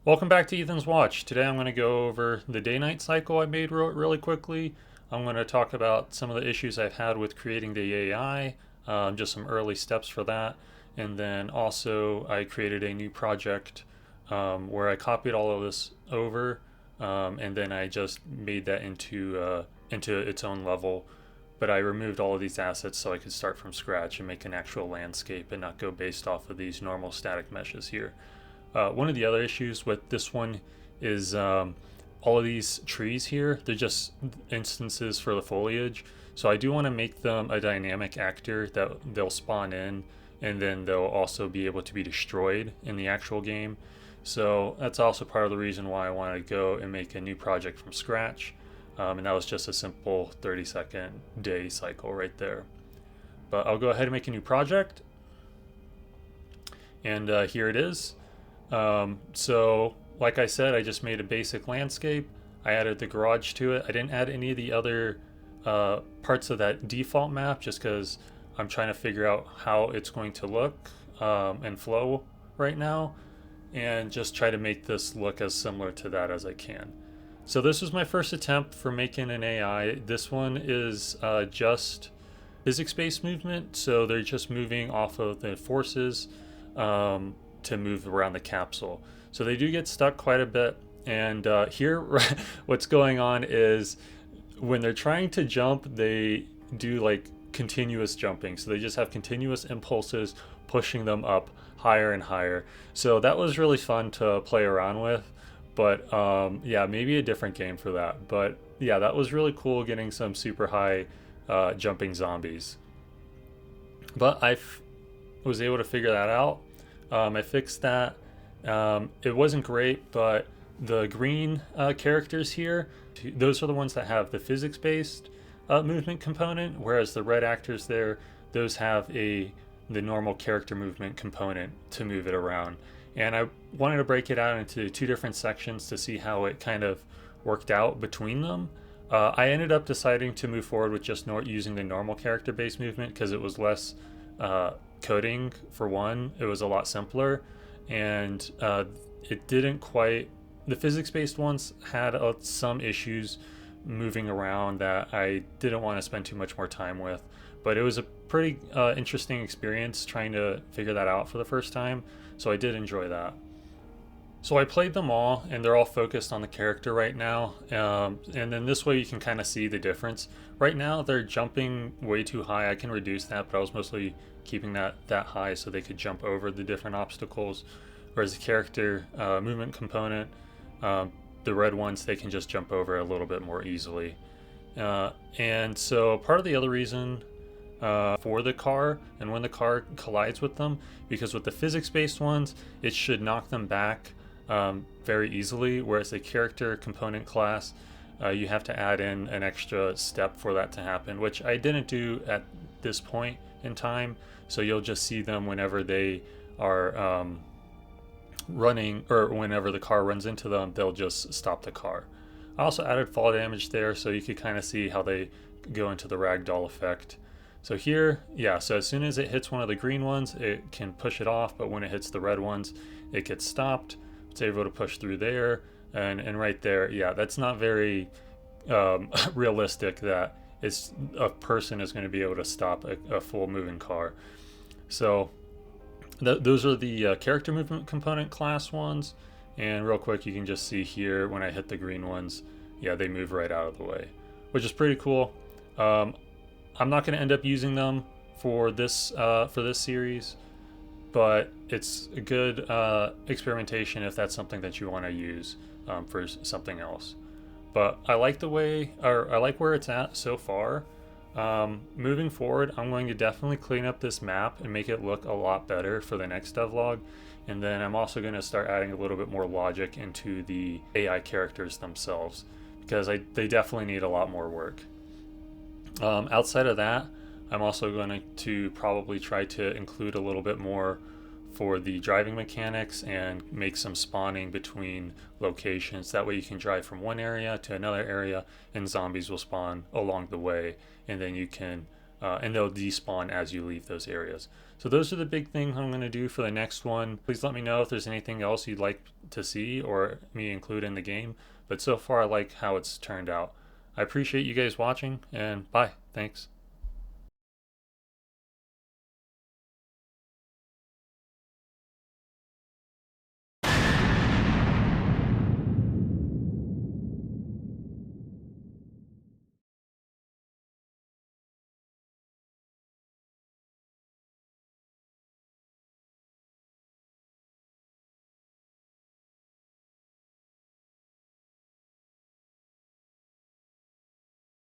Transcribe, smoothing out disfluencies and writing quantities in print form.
Welcome back to Ethan's Watch. Today I'm going to go over the day-night cycle I made really quickly. I'm going to talk about some of the issues I've had with creating the AI, just some early steps for that. And then also I created a new project where I copied all of this over, and then I just made that into its own level. But I removed all of these assets so I could start from scratch and make an actual landscape and not go based off of these normal static meshes here. One of the other issues with this one is all of these trees here, they're just instances for the foliage. So I do want to make them a dynamic actor that they'll spawn in and then they'll also be able to be destroyed in the actual game. So that's also part of the reason why I want to go and make a new project from scratch. And that was just a simple 30-second day cycle right there. But I'll go ahead and make a new project. And here it is. So like I said, I just made a basic landscape. I added the garage to it. I didn't add any of the other parts of that default map just because I'm trying to figure out how it's going to look and flow right now, and just try to make this look as similar to that as I can. So this was my first attempt for making an AI. This one is just physics-based movement, so they're just moving off of the forces to move around the capsule. So they do get stuck quite a bit. And here, what's going on is when they're trying to jump, they do like continuous jumping. So they just have continuous impulses pushing them up higher and higher. So that was really fun to play around with. But yeah, maybe a different game for that. But yeah, that was really cool getting some super high jumping zombies. But was able to figure that out. I fixed that. It wasn't great, but the green characters here, those are the ones that have the physics-based movement component, whereas the red actors there, those have the normal character movement component to move it around. And I wanted to break it out into two different sections to see how it kind of worked out between them. I ended up deciding to move forward with just using the normal character-based movement because it was less coding. For one, it was a lot simpler, and it didn't quite, the physics-based ones had some issues moving around that I didn't want to spend too much more time with, but it was a pretty interesting experience trying to figure that out for the first time, so I did enjoy that. So I played them all, and they're all focused on the character right now. And then this way you can kind of see the difference. Right now they're jumping way too high. I can reduce that, but I was mostly keeping that high so they could jump over the different obstacles. Whereas the character movement component, the red ones, they can just jump over a little bit more easily. And so part of the other reason for the car and when the car collides with them, because with the physics-based ones, it should knock them back very easily, whereas the character component class, you have to add in an extra step for that to happen, which I didn't do at this point in time. So you'll just see them whenever they are running, or whenever the car runs into them, they'll just stop the car. I also added fall damage there so you could kind of see how they go into the ragdoll effect. So here, yeah, so as soon as it hits one of the green ones, it can push it off, but when it hits the red ones, it gets stopped. It's able to push through there, and right there, yeah, that's not very realistic that a person is going to be able to stop a full moving car. So those are the character movement component class ones, and real quick, you can just see here when I hit the green ones, yeah, they move right out of the way, which is pretty cool. I'm not going to end up using them for this series, but it's a good experimentation if that's something that you want to use for something else. But I like I like where it's at so far. Moving forward, I'm going to definitely clean up this map and make it look a lot better for the next devlog. And then I'm also going to start adding a little bit more logic into the AI characters themselves, because they definitely need a lot more work. Outside of that, I'm also going to probably try to include a little bit more for the driving mechanics and make some spawning between locations. That way you can drive from one area to another area and zombies will spawn along the way, and then you can and they'll despawn as you leave those areas. So those are the big things I'm going to do for the next one. Please let me know if there's anything else you'd like to see or me include in the game. But so far I like how it's turned out. I appreciate you guys watching, and bye. Thanks.